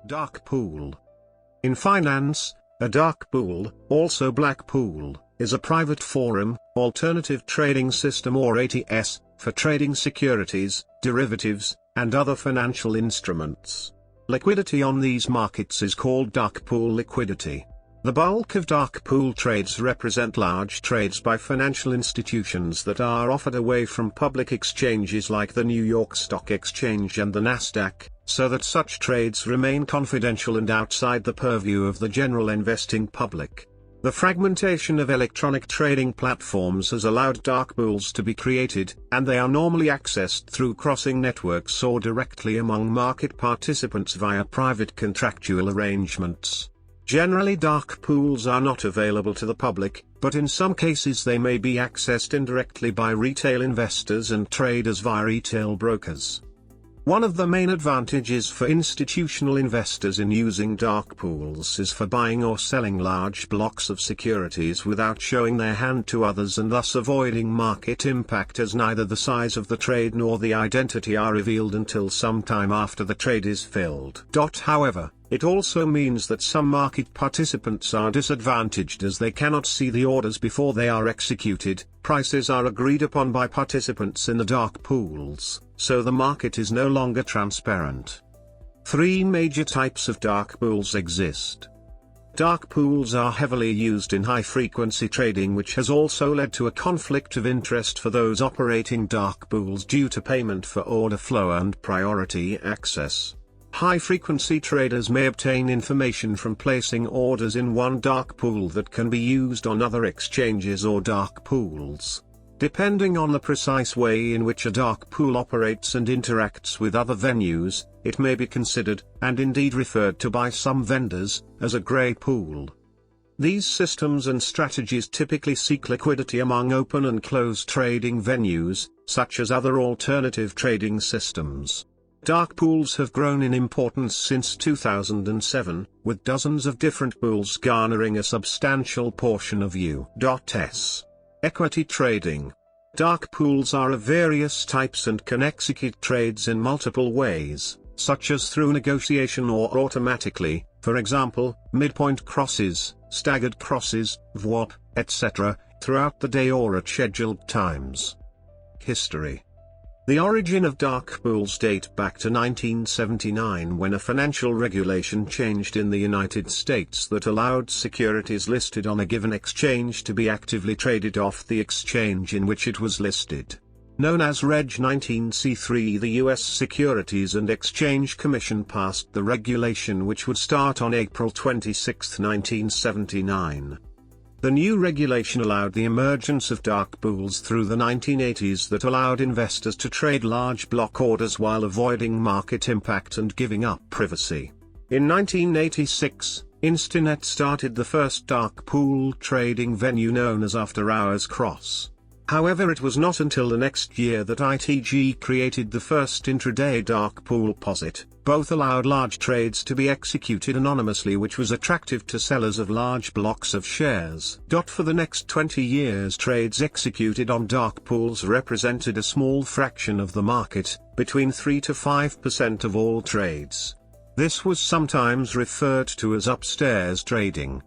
Dark pool. In finance, a dark pool, also black pool, is a private forum, alternative trading system or ATS, for trading securities, derivatives, and other financial instruments. Liquidity on these markets is called dark pool liquidity. The bulk of dark pool trades represent large trades by financial institutions that are offered away from public exchanges like the New York Stock Exchange and the NASDAQ, so that such trades remain confidential and outside the purview of the general investing public. The fragmentation of electronic trading platforms has allowed dark pools to be created, and they are normally accessed through crossing networks or directly among market participants via private contractual arrangements. Generally, dark pools are not available to the public, but in some cases they may be accessed indirectly by retail investors and traders via retail brokers. One of the main advantages for institutional investors in using dark pools is for buying or selling large blocks of securities without showing their hand to others and thus avoiding market impact, as neither the size of the trade nor the identity are revealed until some time after the trade is filled. However, it also means that some market participants are disadvantaged as they cannot see the orders before they are executed. Prices are agreed upon by participants in the dark pools, so the market is no longer transparent. Three major types of dark pools exist. Dark pools are heavily used in high-frequency trading, which has also led to a conflict of interest for those operating dark pools due to payment for order flow and priority access. High-frequency traders may obtain information from placing orders in one dark pool that can be used on other exchanges or dark pools. Depending on the precise way in which a dark pool operates and interacts with other venues, it may be considered, and indeed referred to by some vendors, as a grey pool. These systems and strategies typically seek liquidity among open and closed trading venues, such as other alternative trading systems. Dark pools have grown in importance since 2007, with dozens of different pools garnering a substantial portion of U.S. equity trading. Dark pools are of various types and can execute trades in multiple ways, such as through negotiation or automatically, for example, midpoint crosses, staggered crosses, VWAP, etc., throughout the day or at scheduled times. History. The origin of dark pools date back to 1979, when a financial regulation changed in the United States that allowed securities listed on a given exchange to be actively traded off the exchange in which it was listed. Known as Reg 19c3, the U.S. Securities and Exchange Commission passed the regulation, which would start on April 26, 1979. The new regulation allowed the emergence of dark pools through the 1980s that allowed investors to trade large block orders while avoiding market impact and giving up privacy. In 1986, Instinet started the first dark pool trading venue known as After Hours Cross. However, it was not until the next year that ITG created the first intraday dark pool POSIT. Both allowed large trades to be executed anonymously, which was attractive to sellers of large blocks of shares. For the next 20 years, trades executed on dark pools represented a small fraction of the market, between 3 to 5% of all trades. This was sometimes referred to as upstairs trading.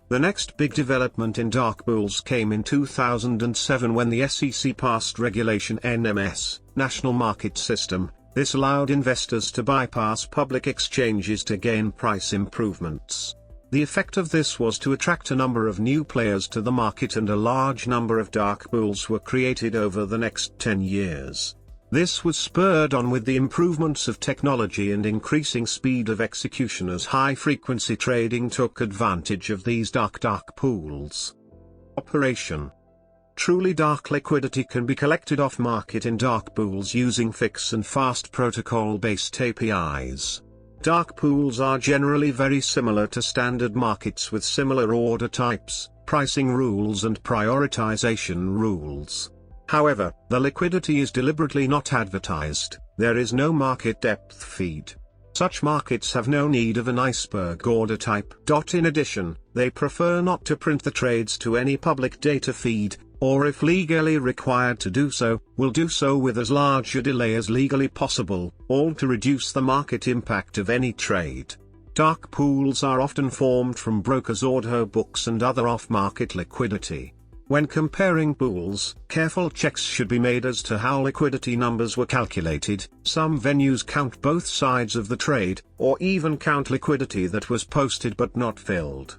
The next big development in dark pools came in 2007 when the SEC passed Regulation NMS, National Market System. This allowed investors to bypass public exchanges to gain price improvements. The effect of this was to attract a number of new players to the market, and a large number of dark pools were created over the next 10 years. This was spurred on with the improvements of technology and increasing speed of execution as high-frequency trading took advantage of these dark pools. Operation. Truly dark liquidity can be collected off-market in dark pools using fix and fast protocol-based APIs. Dark pools are generally very similar to standard markets with similar order types, pricing rules and prioritization rules. However, the liquidity is deliberately not advertised. There is no market depth feed. Such markets have no need of an iceberg order type. In addition, they prefer not to print the trades to any public data feed, or if legally required to do so, will do so with as large a delay as legally possible, all to reduce the market impact of any trade. Dark pools are often formed from brokers' order books and other off-market liquidity. When comparing pools, careful checks should be made as to how liquidity numbers were calculated. Some venues count both sides of the trade, or even count liquidity that was posted but not filled.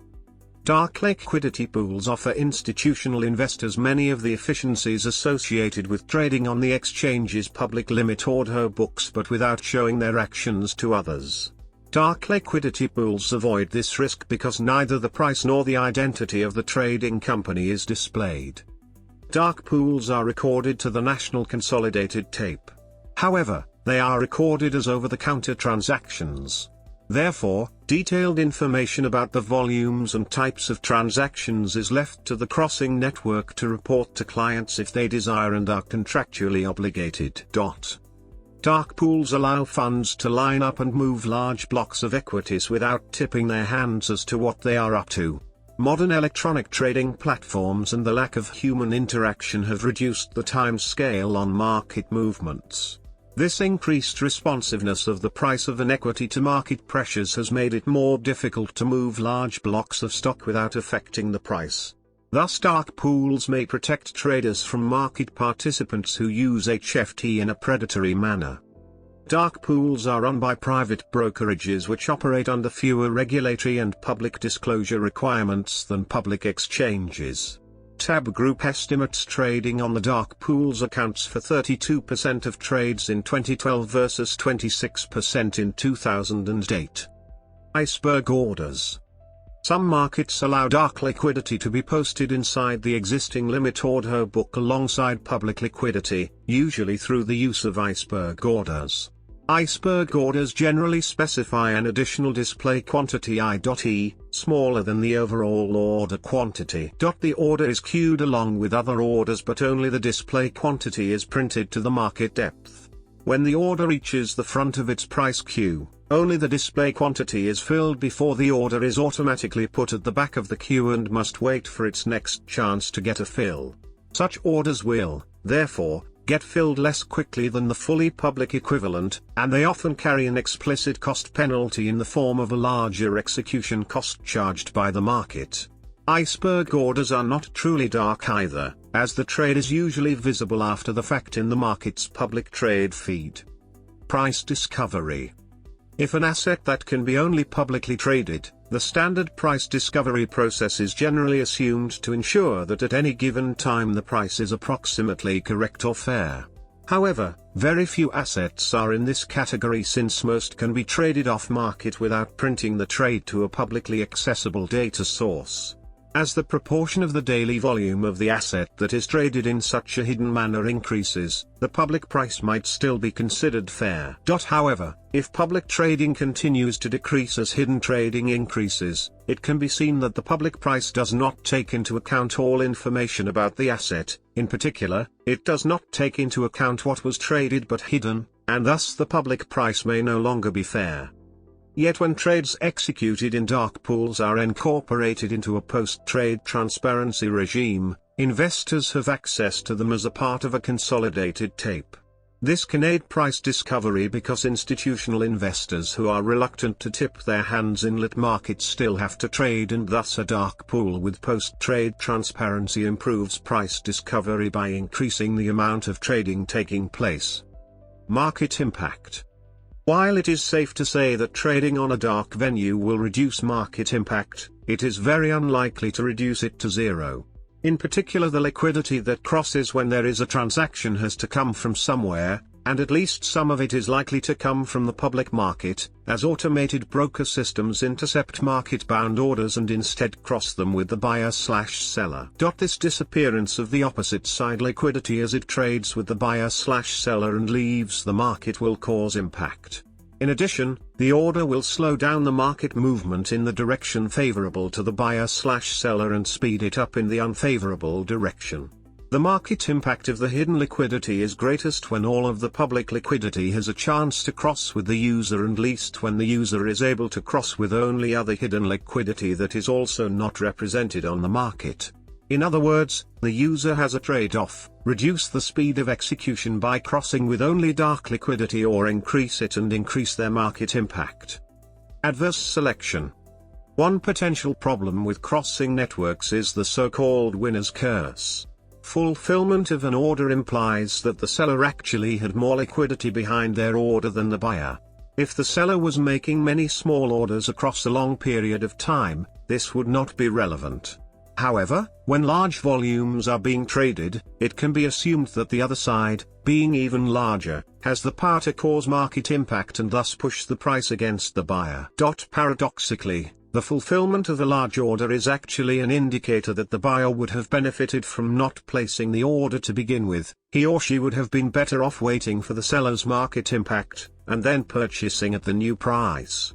Dark liquidity pools offer institutional investors many of the efficiencies associated with trading on the exchange's public limit order books but without showing their actions to others. Dark liquidity pools avoid this risk because neither the price nor the identity of the trading company is displayed. Dark pools are recorded to the National Consolidated Tape. However, they are recorded as over-the-counter transactions. Therefore, detailed information about the volumes and types of transactions is left to the crossing network to report to clients if they desire and are contractually obligated. Dark pools allow funds to line up and move large blocks of equities without tipping their hands as to what they are up to. Modern electronic trading platforms and the lack of human interaction have reduced the time scale on market movements. This increased responsiveness of the price of an equity to market pressures has made it more difficult to move large blocks of stock without affecting the price. Thus dark pools may protect traders from market participants who use HFT in a predatory manner. Dark pools are run by private brokerages which operate under fewer regulatory and public disclosure requirements than public exchanges. Tab Group estimates trading on the dark pools accounts for 32% of trades in 2012 versus 26% in 2008. Iceberg orders. Some markets allow dark liquidity to be posted inside the existing limit order book alongside public liquidity, usually through the use of iceberg orders. Iceberg orders generally specify an additional display quantity I.E, smaller than the overall order quantity. The order is queued along with other orders but only the display quantity is printed to the market depth. When the order reaches the front of its price queue, only the display quantity is filled before the order is automatically put at the back of the queue and must wait for its next chance to get a fill. Such orders will, therefore, get filled less quickly than the fully public equivalent, and they often carry an explicit cost penalty in the form of a larger execution cost charged by the market. Iceberg orders are not truly dark either, as the trade is usually visible after the fact in the market's public trade feed. Price discovery. If an asset that can be only publicly traded, the standard price discovery process is generally assumed to ensure that at any given time the price is approximately correct or fair. However, very few assets are in this category since most can be traded off-market without printing the trade to a publicly accessible data source. As the proportion of the daily volume of the asset that is traded in such a hidden manner increases, the public price might still be considered fair. However, if public trading continues to decrease as hidden trading increases, it can be seen that the public price does not take into account all information about the asset. In particular, it does not take into account what was traded but hidden, and thus the public price may no longer be fair. Yet when trades executed in dark pools are incorporated into a post-trade transparency regime, investors have access to them as a part of a consolidated tape. This can aid price discovery because institutional investors who are reluctant to tip their hands in lit markets still have to trade, and thus a dark pool with post-trade transparency improves price discovery by increasing the amount of trading taking place. Market impact. While it is safe to say that trading on a dark venue will reduce market impact, it is very unlikely to reduce it to zero. In particular, the liquidity that crosses when there is a transaction has to come from somewhere, and at least some of it is likely to come from the public market, as automated broker systems intercept market-bound orders and instead cross them with the buyer/seller. This disappearance of the opposite side liquidity as it trades with the buyer/seller and leaves the market will cause impact. In addition, the order will slow down the market movement in the direction favorable to the buyer/seller and speed it up in the unfavorable direction. The market impact of the hidden liquidity is greatest when all of the public liquidity has a chance to cross with the user, and least when the user is able to cross with only other hidden liquidity that is also not represented on the market. In other words, the user has a trade-off: reduce the speed of execution by crossing with only dark liquidity, or increase it and increase their market impact. Adverse selection. One potential problem with crossing networks is the so-called winner's curse. Fulfillment of an order implies that the seller actually had more liquidity behind their order than the buyer. If the seller was making many small orders across a long period of time, this would not be relevant. However, when large volumes are being traded, it can be assumed that the other side, being even larger, has the power to cause market impact and thus push the price against the buyer. Paradoxically, the fulfillment of a large order is actually an indicator that the buyer would have benefited from not placing the order to begin with. He or she would have been better off waiting for the seller's market impact, and then purchasing at the new price.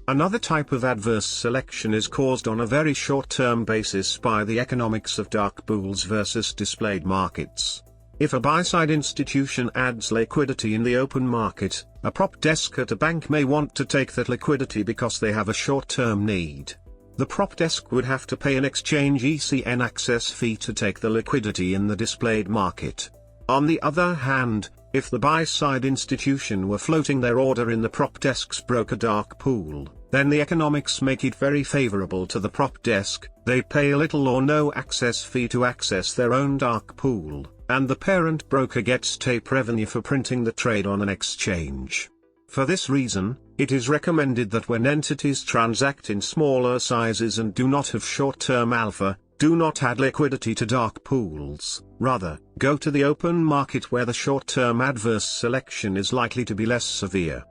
Another type of adverse selection is caused on a very short-term basis by the economics of dark pools versus displayed markets. If a buy-side institution adds liquidity in the open market, a prop desk at a bank may want to take that liquidity because they have a short-term need. The prop desk would have to pay an exchange ECN access fee to take the liquidity in the displayed market. On the other hand, if the buy-side institution were floating their order in the prop desk's broker dark pool, then the economics make it very favorable to the prop desk. They pay little or no access fee to access their own dark pool, and the parent broker gets tape revenue for printing the trade on an exchange. For this reason, it is recommended that when entities transact in smaller sizes and do not have short-term alpha, do not add liquidity to dark pools. Rather, go to the open market where the short-term adverse selection is likely to be less severe.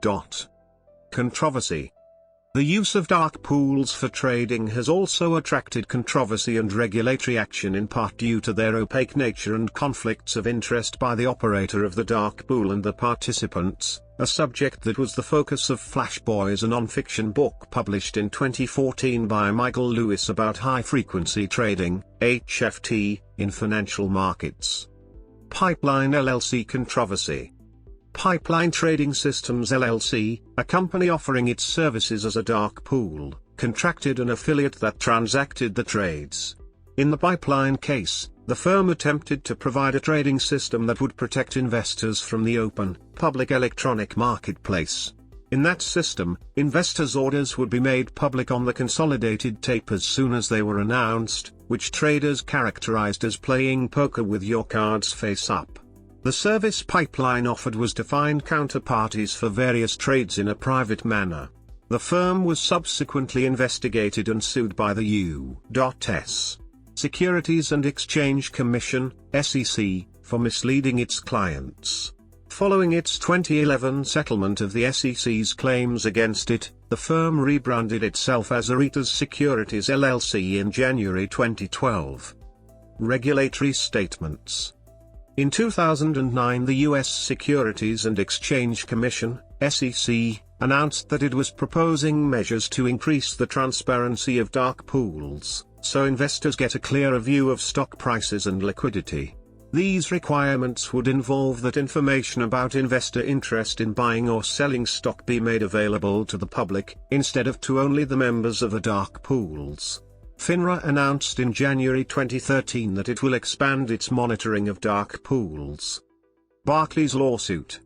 Controversy. The use of dark pools for trading has also attracted controversy and regulatory action in part due to their opaque nature and conflicts of interest by the operator of the dark pool and the participants, a subject that was the focus of Flash Boys, a non-fiction book published in 2014 by Michael Lewis about high-frequency trading, HFT, in financial markets. Pipeline LLC controversy. Pipeline Trading Systems LLC, a company offering its services as a dark pool, contracted an affiliate that transacted the trades. In the Pipeline case, the firm attempted to provide a trading system that would protect investors from the open, public electronic marketplace. In that system, investors' orders would be made public on the consolidated tape as soon as they were announced, which traders characterized as playing poker with your cards face up. The service Pipeline offered was to find counterparties for various trades in a private manner. The firm was subsequently investigated and sued by the U.S. Securities and Exchange Commission, SEC, for misleading its clients. Following its 2011 settlement of the SEC's claims against it, the firm rebranded itself as Aretas Securities LLC in January 2012. Regulatory statements. In 2009, the U.S. Securities and Exchange Commission, SEC, announced that it was proposing measures to increase the transparency of dark pools, so investors get a clearer view of stock prices and liquidity. These requirements would involve that information about investor interest in buying or selling stock be made available to the public, instead of to only the members of the dark pools. FINRA announced in January 2013 that it will expand its monitoring of dark pools. Barclays lawsuit.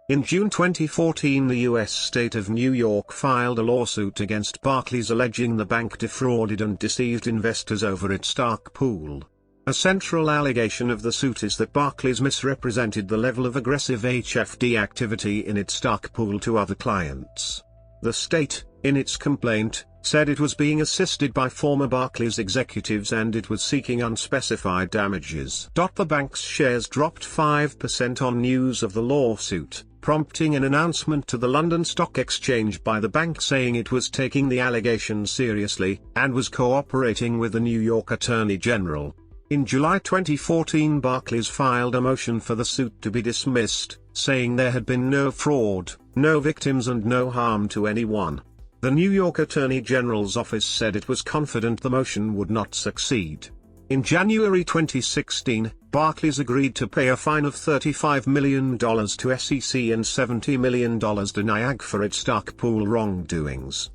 In June 2014, the U.S. state of New York filed a lawsuit against Barclays alleging the bank defrauded and deceived investors over its dark pool. A central allegation of the suit is that Barclays misrepresented the level of aggressive HFT activity in its dark pool to other clients. The state, in its complaint, said it was being assisted by former Barclays executives and it was seeking unspecified damages. The bank's shares dropped 5% on news of the lawsuit, prompting an announcement to the London Stock Exchange by the bank saying it was taking the allegations seriously, and was cooperating with the New York Attorney General. In July 2014, Barclays filed a motion for the suit to be dismissed, saying there had been no fraud, no victims and no harm to anyone. The New York Attorney General's office said it was confident the motion would not succeed. In January 2016, Barclays agreed to pay a fine of $35 million to SEC and $70 million to NASDAQ for its dark pool wrongdoings.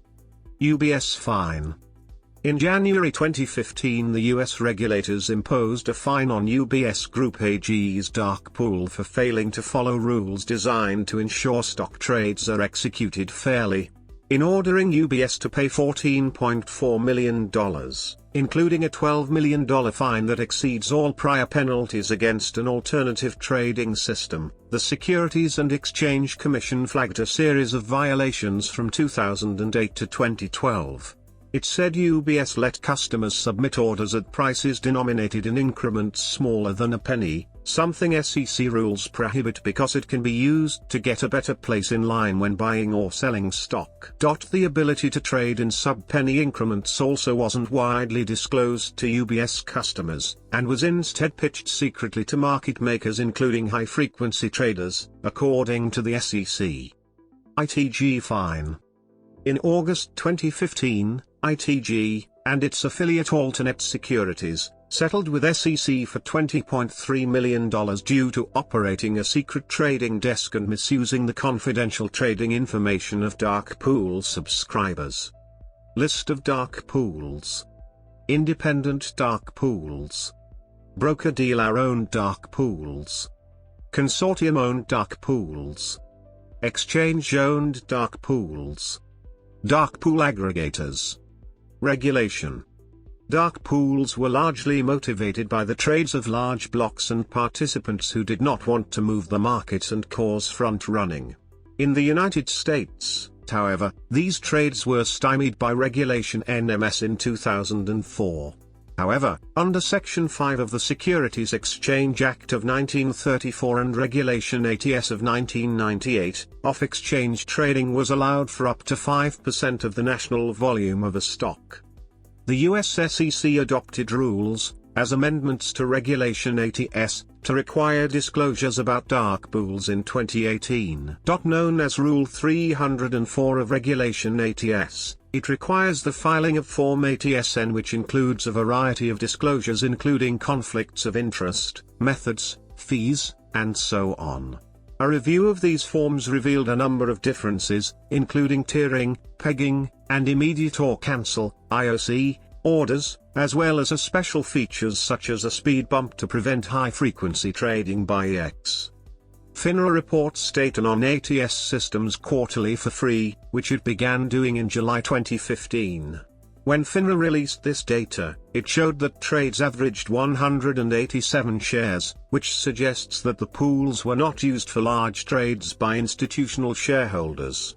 UBS fine. In January 2015, the U.S. regulators imposed a fine on UBS Group AG's dark pool for failing to follow rules designed to ensure stock trades are executed fairly. in ordering UBS to pay $14.4 million, including a $12 million fine that exceeds all prior penalties against an alternative trading system. The Securities and Exchange Commission flagged a series of violations from 2008 to 2012. It said UBS let customers submit orders at prices denominated in increments smaller than a penny, something SEC rules prohibit because it can be used to get a better place in line when buying or selling stock. The ability to trade in sub-penny increments also wasn't widely disclosed to UBS customers, and was instead pitched secretly to market makers including high-frequency traders, according to the SEC. ITG fine. In August 2015, ITG, and its affiliate Alternate Securities, settled with SEC for $20.3 million due to operating a secret trading desk and misusing the confidential trading information of dark pool subscribers. List of dark pools. Independent dark pools. Broker-dealer-owned dark pools. Consortium-owned dark pools. Exchange-owned dark pools. Dark pool aggregators. Regulation. Dark pools were largely motivated by the trades of large blocks and participants who did not want to move the market and cause front-running. In the United States, however, these trades were stymied by Regulation NMS in 2004. However, under Section 5 of the Securities Exchange Act of 1934 and Regulation ATS of 1998, off-exchange trading was allowed for up to 5% of the national volume of a stock. The US SEC adopted rules, as amendments to Regulation ATS, to require disclosures about dark pools in 2018. Known as Rule 304 of Regulation ATS, it requires the filing of Form ATSN, which includes a variety of disclosures including conflicts of interest, methods, fees, and so on. A review of these forms revealed a number of differences, including tiering, pegging, and immediate or cancel (IOC) orders, as well as special features such as a speed bump to prevent high-frequency trading by EX. FINRA reports data on ATS systems quarterly for free, which it began doing in July 2015. When FINRA released this data, it showed that trades averaged 187 shares, which suggests that the pools were not used for large trades by institutional shareholders.